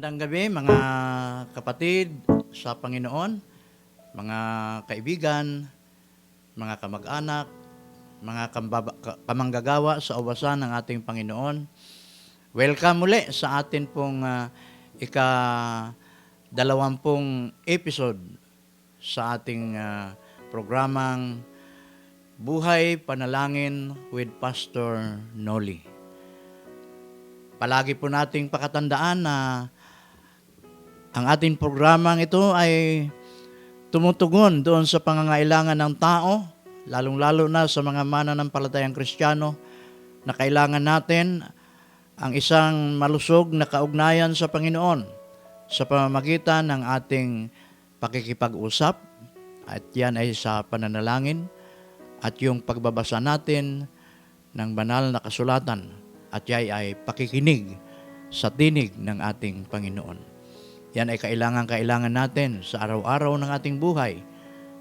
Magandang gabi mga kapatid sa Panginoon, mga kaibigan, mga kamag-anak, mga kamanggagawa sa uwasan ng ating Panginoon. Welcome muli sa atin pong ika-dalawampung episode sa ating programang Buhay Panalangin with Pastor Noli. Palagi po nating pakatandaan na ang ating programang ito ay tumutugon doon sa pangangailangan ng tao, lalong-lalo na sa mga mananampalatayang Kristiyano, na kailangan natin ang isang malusog na kaugnayan sa Panginoon sa pamamagitan ng ating pakikipag-usap, at yan ay sa pananalangin at yung pagbabasa natin ng banal na kasulatan, at yan ay pakikinig sa tinig ng ating Panginoon. Yan ay kailangan natin sa araw-araw ng ating buhay,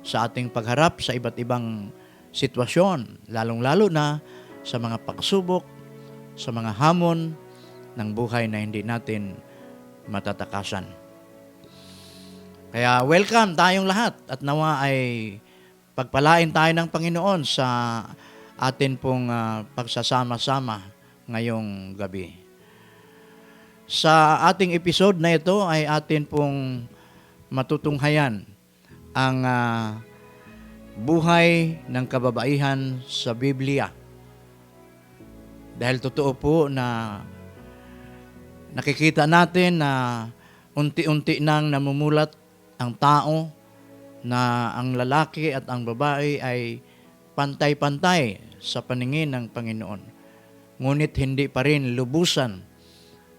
sa ating pagharap sa iba't ibang sitwasyon, lalong-lalo na sa mga pagsubok, sa mga hamon ng buhay na hindi natin matatakasan. Kaya welcome tayong lahat, at nawa ay pagpalain tayo ng Panginoon sa atin pong pagsasama-sama ngayong gabi. Sa ating episode na ito ay atin pong matutunghayan ang buhay ng kababaihan sa Biblia. Dahil totoo po na nakikita natin na unti-unti nang namumulat ang tao, na ang lalaki at ang babae ay pantay-pantay sa paningin ng Panginoon. Ngunit hindi pa rin lubusan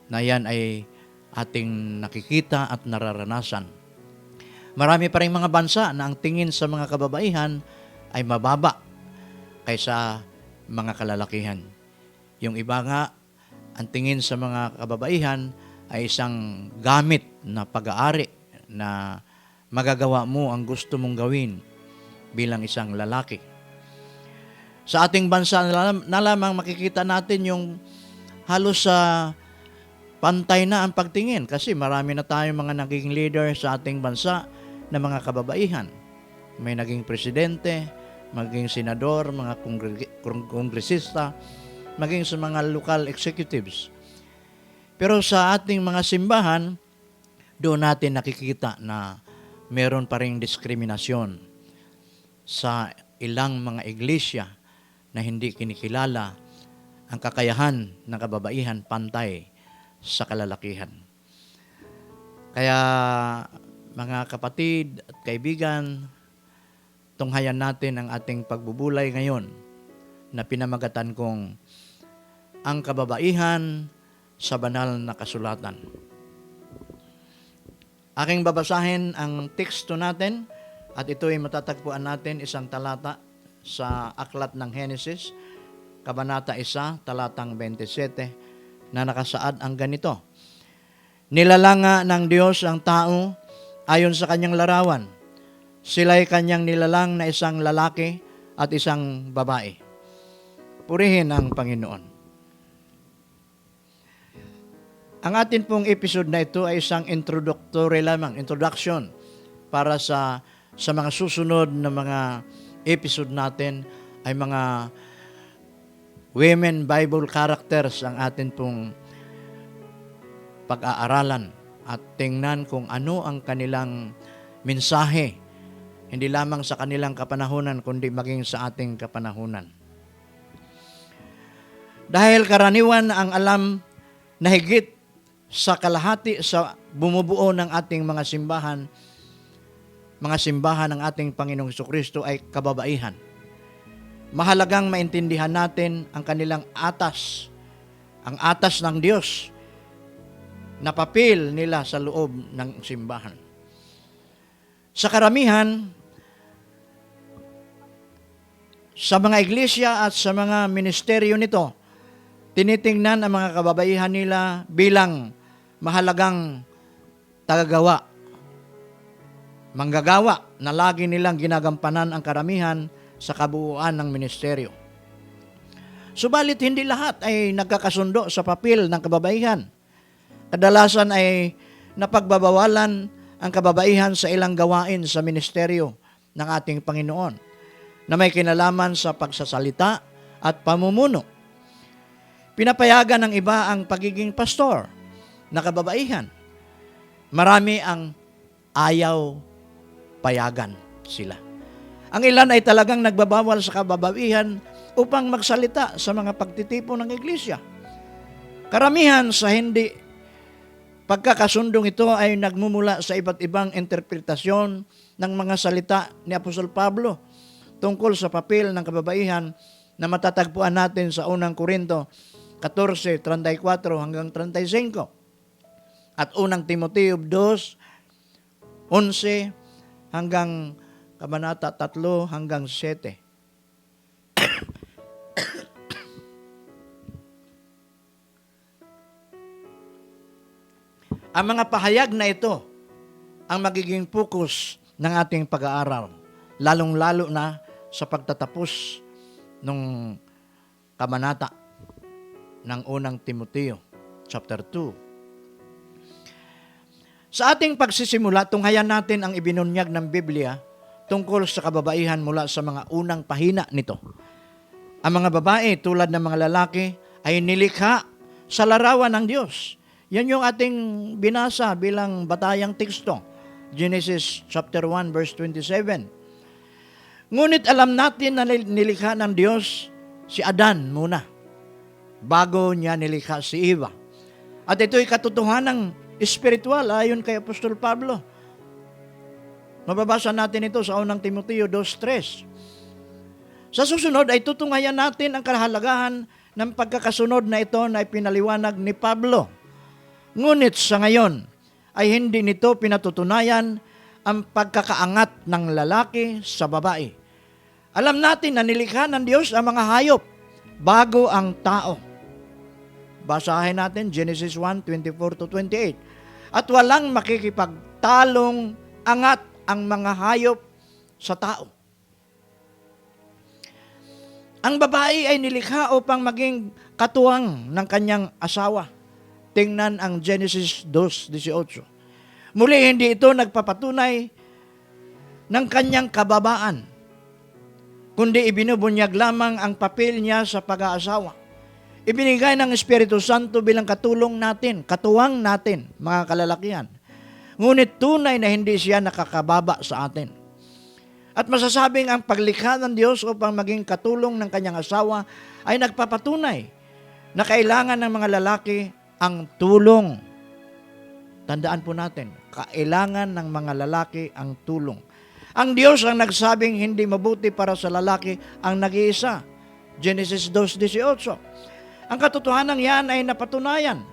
na yan ay ating nakikita at nararanasan. Marami pa rin mga bansa na ang tingin sa mga kababaihan ay mababa kaysa mga kalalakihan. Yung iba nga, ang tingin sa mga kababaihan ay isang gamit na pag-aari na magagawa mo ang gusto mong gawin bilang isang lalaki. Sa ating bansa na lamang makikita natin yung halos sa pantay na ang pagtingin, kasi marami na tayong mga naging leader sa ating bansa na mga kababaihan. May naging presidente, maging senador, mga kongresista, maging sa mga local executives. Pero sa ating mga simbahan, doon natin nakikita na meron pa ring diskriminasyon sa ilang mga iglesia na hindi kinikilala ang kakayahan ng kababaihan pantay sa kalalakihan. Kaya mga kapatid at kaibigan, tunghayan natin ang ating pagbubulay ngayon na pinamagatan kong ang kababaihan sa banal na kasulatan. Aking babasahin ang teksto natin, at ito ay matatagpuan natin isang talata sa Aklat ng Henesis, Kabanata 1, talatang 27, na nakasaad ang ganito: Nilalanga ng Diyos ang tao ayon sa kanyang larawan. Sila'y kanyang nilalang na isang lalaki at isang babae. Purihin ang Panginoon. Ang atin pong episode na ito ay isang introduction para sa mga susunod na mga episode natin ay mga women Bible characters ang atin pong pag-aaralan at tingnan kung ano ang kanilang mensahe, hindi lamang sa kanilang kapanahunan kundi maging sa ating kapanahunan. Dahil karaniwan ang alam na higit sa kalahati sa bumubuo ng ating mga simbahan ng ating Panginoong Jesucristo ay kababaihan. Mahalagang maintindihan natin ang kanilang atas, ang atas ng Diyos na papel nila sa loob ng simbahan. Sa karamihan, sa mga iglesia at sa mga ministeryo nito, tinitingnan ang mga kababaihan nila bilang mahalagang tagagawa, manggagawa na lagi nilang ginagampanan ang karamihan sa kabuuan ng ministeryo. Subalit hindi lahat ay nagkakasundo sa papel ng kababaihan. Kadalasan ay na pagbabawalan ang kababaihan sa ilang gawain sa ministeryo ng ating Panginoon na may kinalaman sa pagsasalita at pamumuno. Pinapayagan ng iba ang pagiging pastor na kababaihan. Marami ang ayaw payagan sila. Ang ilan ay talagang nagbabawal sa kababaihan upang magsalita sa mga pagtitipon ng iglesia. Karamihan sa hindi pagkakasundong ito ay nagmumula sa iba't ibang interpretasyon ng mga salita ni Apostol Pablo tungkol sa papel ng kababaihan na matatagpuan natin sa unang Korinto 14:34 hanggang 35 at unang Timoteo 2:11 hanggang Kabanata 3 hanggang 7. Ang mga pahayag na ito ang magiging focus ng ating pag-aaral, lalong-lalo na sa pagtatapos ng kabanata ng unang Timoteo, chapter 2. Sa ating pagsisimula, tunghayan natin ang ibinunyag ng Biblia tungkol sa kababaihan mula sa mga unang pahina nito. Ang mga babae tulad ng mga lalaki ay nilikha sa larawan ng Diyos. Yan yung ating binasa bilang batayang teksto. Genesis chapter 1 verse 27. Ngunit alam natin na nilikha ng Diyos si Adan muna bago niya nilikha si Eva. At ito'y katotohanang espiritual ayon kay Apostol Pablo. Mababasa natin ito sa unang Timoteo 2:3. Sa susunod ay tutunghayan natin ang kahalagahan ng pagkakasunod na ito na ipinaliwanag ni Pablo. Ngunit sa ngayon ay hindi nito pinatutunayan ang pagkakaangat ng lalaki sa babae. Alam natin na nilikha ng Diyos ang mga hayop bago ang tao. Basahin natin Genesis 1:24-28. At walang makikipagtalong angat ang mga hayop sa tao. Ang babae ay nilikha upang maging katuwang ng kanyang asawa. Tingnan ang Genesis 2:18. Muli, hindi ito nagpapatunay ng kanyang kababaan, kundi ibinubunyag lamang ang papel niya sa pag-aasawa. Ibinigay ng Espiritu Santo bilang katulong natin, katuwang natin, mga kalalakihan. Ngunit tunay na hindi siya nakakababa sa atin. At masasabing ang paglikha ng Diyos upang maging katulong ng kanyang asawa ay nagpapatunay na kailangan ng mga lalaki ang tulong. Tandaan po natin, kailangan ng mga lalaki ang tulong. Ang Diyos ang nagsabing hindi mabuti para sa lalaki ang nag-iisa. Genesis 2:18. Ang katotohanan yan ay napatunayan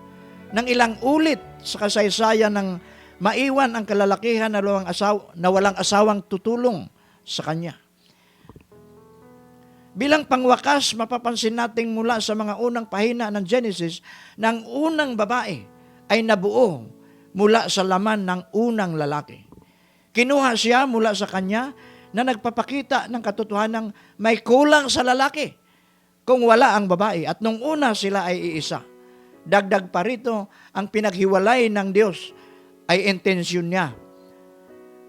ng ilang ulit sa kasaysayan ng maiwan ang kalalakihan na walang asawang tutulong sa kanya. Bilang pangwakas, mapapansin natin mula sa mga unang pahina ng Genesis na ang unang babae ay nabuo mula sa laman ng unang lalaki. Kinuha siya mula sa kanya na nagpapakita ng katotohanang may kulang sa lalaki kung wala ang babae at nung una sila ay iisa. Dagdag pa rito, ang pinaghiwalay ng Diyos ay intensyon niya.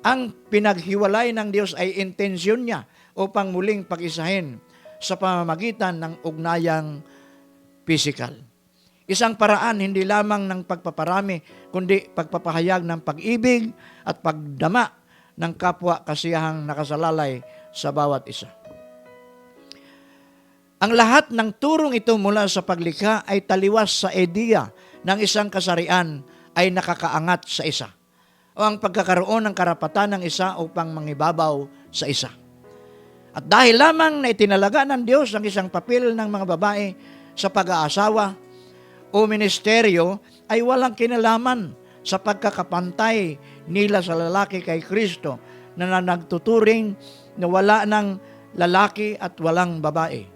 Ang pinaghiwalay ng Diyos ay intensyon niya upang muling pag-isahin sa pamamagitan ng ugnayang physical. Isang paraan hindi lamang ng pagpaparami, kundi pagpapahayag ng pag-ibig at pagdama ng kapwa kasiyahang nakasalalay sa bawat isa. Ang lahat ng turong ito mula sa paglikha ay taliwas sa ideya ng isang kasarian ay nakakaangat sa isa o ang pagkakaroon ng karapatan ng isa upang mangibabaw sa isa. At dahil lamang na itinalaga ng Diyos ang isang papel ng mga babae sa pag-aasawa o ministeryo ay walang kinalaman sa pagkakapantay nila sa lalaki kay Kristo na nagtuturing na wala ng lalaki at walang babae.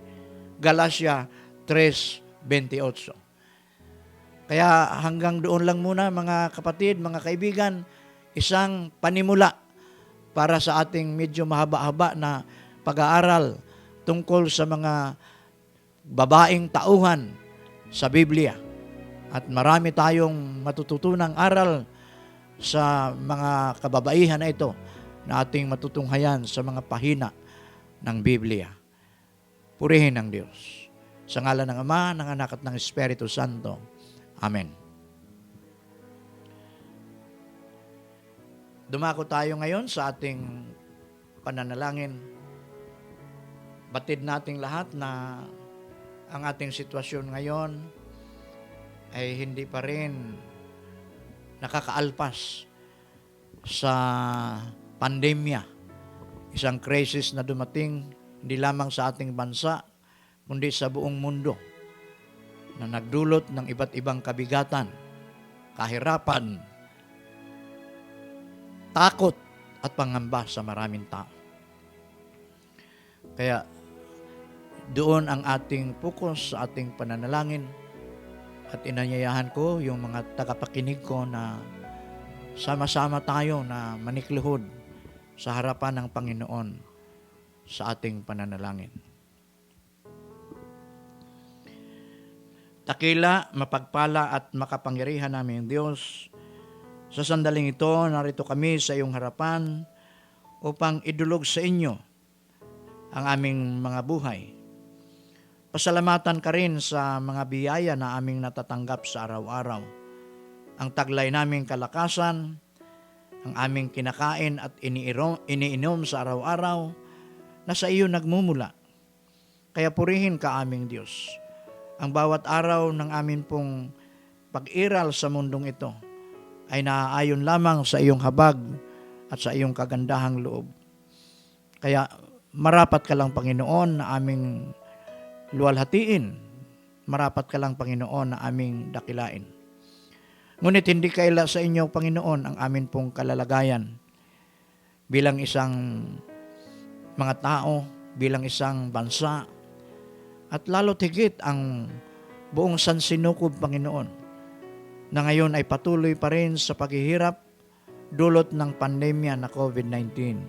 Galatia 3:28. Kaya hanggang doon lang muna mga kapatid, mga kaibigan, isang panimula para sa ating medyo mahaba-haba na pag-aaral tungkol sa mga babaeng tauhan sa Biblia. At marami tayong matututunang aral sa mga kababaihan na ito na ating matutunghayan sa mga pahina ng Biblia. Purihin ang Diyos. Sa ngalan ng Ama, ng Anak at ng Espiritu Santo. Amen. Dumako tayo ngayon sa ating pananalangin. Batid nating lahat na ang ating sitwasyon ngayon ay hindi pa rin nakakaalpas sa pandemya. Isang crisis na dumating hindi lamang sa ating bansa, kundi sa buong mundo na nagdulot ng iba't ibang kabigatan, kahirapan, takot at pangamba sa maraming tao. Kaya doon ang ating focus sa ating pananalangin at inanyayahan ko yung mga tagapakinig ko na sama-sama tayo na manikluhod sa harapan ng Panginoon sa ating pananalangin. Dakila, mapagpala at makapangyarihan naming Diyos, sa sandaling ito, narito kami sa iyong harapan upang idulog sa inyo ang aming mga buhay. Pasalamatan ka rin sa mga biyaya na aming natatanggap sa araw-araw. Ang taglay naming kalakasan, ang aming kinakain at iniinom sa araw-araw, na sa iyo nagmumula. Kaya purihin ka aming Diyos. Ang bawat araw ng amin pong pag-iral sa mundong ito ay naaayon lamang sa iyong habag at sa iyong kagandahang loob. Kaya marapat ka lang, Panginoon, na aming luwalhatiin. Marapat ka lang, Panginoon, na aming dakilain. Ngunit hindi kaila sa inyo, Panginoon, ang amin pong kalalagayan bilang isang mga tao, bilang isang bansa, at lalo't higit ang buong sansinukob, Panginoon, na ngayon ay patuloy pa rin sa paghihirap dulot ng pandemya na COVID-19.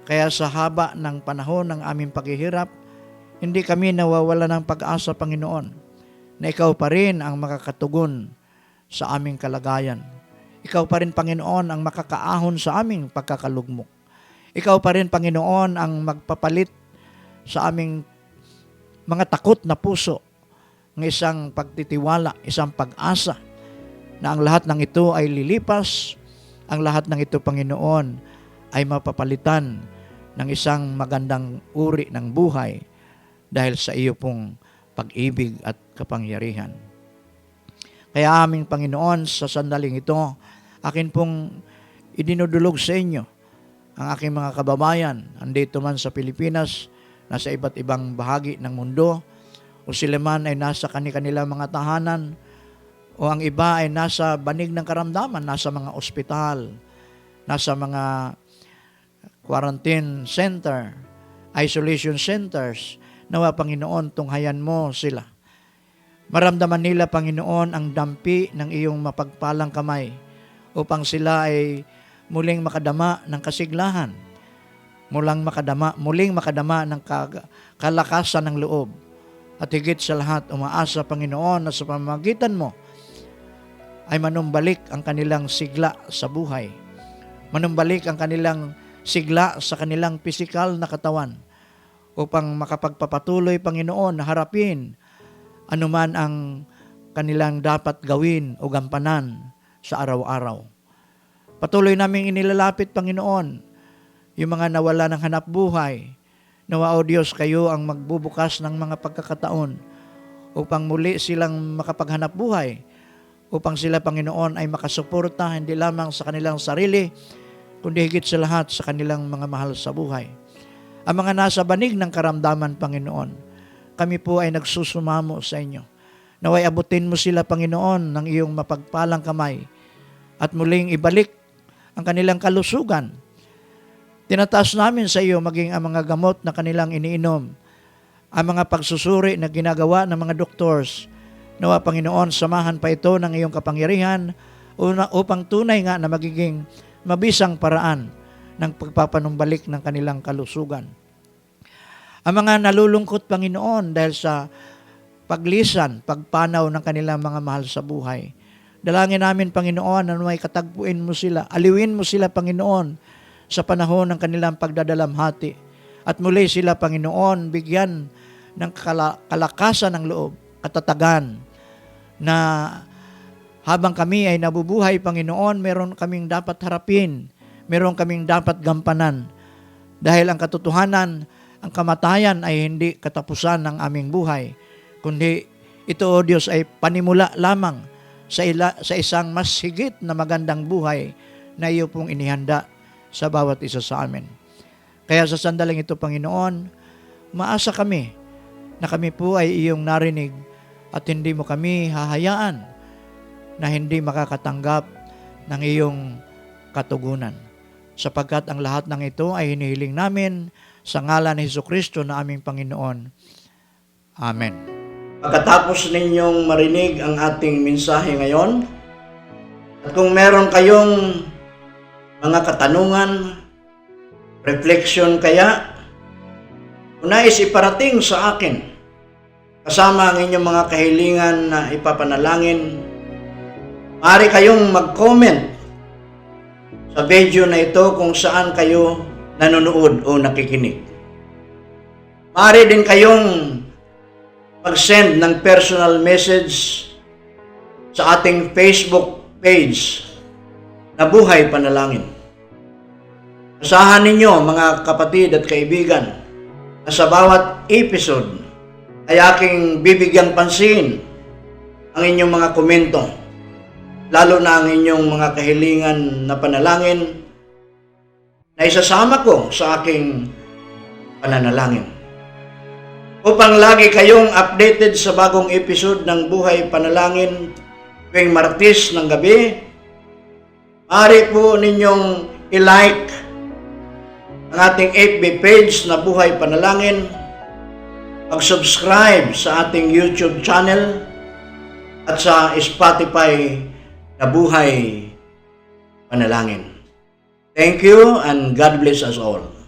Kaya sa haba ng panahon ng aming paghihirap, hindi kami nawawala ng pag-asa, Panginoon, na ikaw pa rin ang makakatugon sa aming kalagayan. Ikaw pa rin, Panginoon, ang makakaahon sa aming pagkakalugmok. Ikaw pa rin, Panginoon, ang magpapalit sa aming mga takot na puso ng isang pagtitiwala, isang pag-asa na ang lahat ng ito ay lilipas, ang lahat ng ito, Panginoon, ay mapapalitan ng isang magandang uri ng buhay dahil sa iyo pong pag-ibig at kapangyarihan. Kaya aming Panginoon, sa sandaling ito, akin pong idinudulog sa inyo ang aking mga kababayan, andito man sa Pilipinas, nasa iba't ibang bahagi ng mundo, o sila man ay nasa kanilang mga tahanan, o ang iba ay nasa banig ng karamdaman, nasa mga ospital, nasa mga quarantine center, isolation centers. Nawa, Panginoon, tunghayan mo sila. Maramdaman nila, Panginoon, ang dampi ng iyong mapagpalang kamay upang sila ay muling makadama ng kasiglahan, muling makadama ng kalakasan ng loob. At higit sa lahat, umaasa, Panginoon, na sa pamamagitan mo ay manumbalik ang kanilang sigla sa buhay. Manumbalik ang kanilang sigla sa kanilang pisikal na katawan upang makapagpapatuloy, Panginoon, na harapin anuman ang kanilang dapat gawin o gampanan sa araw-araw. Patuloy naming inilalapit, Panginoon, yung mga nawala ng hanap buhay. Nawa, O Diyos, kayo ang magbubukas ng mga pagkakataon upang muli silang makapaghanap buhay, upang sila, Panginoon, ay makasuporta hindi lamang sa kanilang sarili, kundi higit sa lahat sa kanilang mga mahal sa buhay. Ang mga nasa banig ng karamdaman, Panginoon, kami po ay nagsusumamo sa inyo. Naway abutin mo sila, Panginoon, ng iyong mapagpalang kamay at muling ibalik ang kanilang kalusugan. Tinataas namin sa iyo maging ang mga gamot na kanilang iniinom, ang mga pagsusuri na ginagawa ng mga doctors. Nawa, Panginoon, samahan pa ito ng iyong kapangyarihan upang tunay nga na magiging mabisang paraan ng pagpapanumbalik ng kanilang kalusugan. Ang mga nalulungkot, Panginoon, dahil sa paglisan, pagpanaw ng kanilang mga mahal sa buhay, Dalangin namin, Panginoon, na may katagpuin mo sila. Aliwin mo sila, Panginoon, sa panahon ng kanilang pagdadalamhati. At muli sila, Panginoon, bigyan ng kalakasan ng loob, katatagan, na habang kami ay nabubuhay, Panginoon, meron kaming dapat harapin, meron kaming dapat gampanan. Dahil ang katotohanan, ang kamatayan ay hindi katapusan ng aming buhay, kundi ito, O Diyos, ay panimula lamang sa isang mas higit na magandang buhay na iyo pong inihanda sa bawat isa sa amin. Kaya sa sandaling ito, Panginoon, maasa kami na kami po ay iyong narinig at hindi mo kami hahayaan na hindi makakatanggap ng iyong katugunan. Sapagkat ang lahat ng ito ay hinihiling namin sa ngalan ni Jesucristo na aming Panginoon. Amen. Pagkatapos ninyong marinig ang ating mensahe ngayon, at kung meron kayong mga katanungan, reflection kaya, kung nais iparating sa akin, kasama ang inyong mga kahilingan na ipapanalangin, maaari kayong mag-comment sa video na ito kung saan kayo nanonood o nakikinig. Maaari din kayong mag-send ng personal message sa ating Facebook page na Buhay Panalangin. Asahan ninyo, mga kapatid at kaibigan, na sa bawat episode ay aking bibigyang pansin ang inyong mga komento, lalo na ang inyong mga kahilingan na panalangin na isasama ko sa aking pananalangin. Upang lagi kayong updated sa bagong episode ng Buhay Panalangin tuwing Martes ng gabi, maaari po ninyong i-like ang ating FB page na Buhay Panalangin, mag-subscribe sa ating YouTube channel at sa Spotify na Buhay Panalangin. Thank you and God bless us all.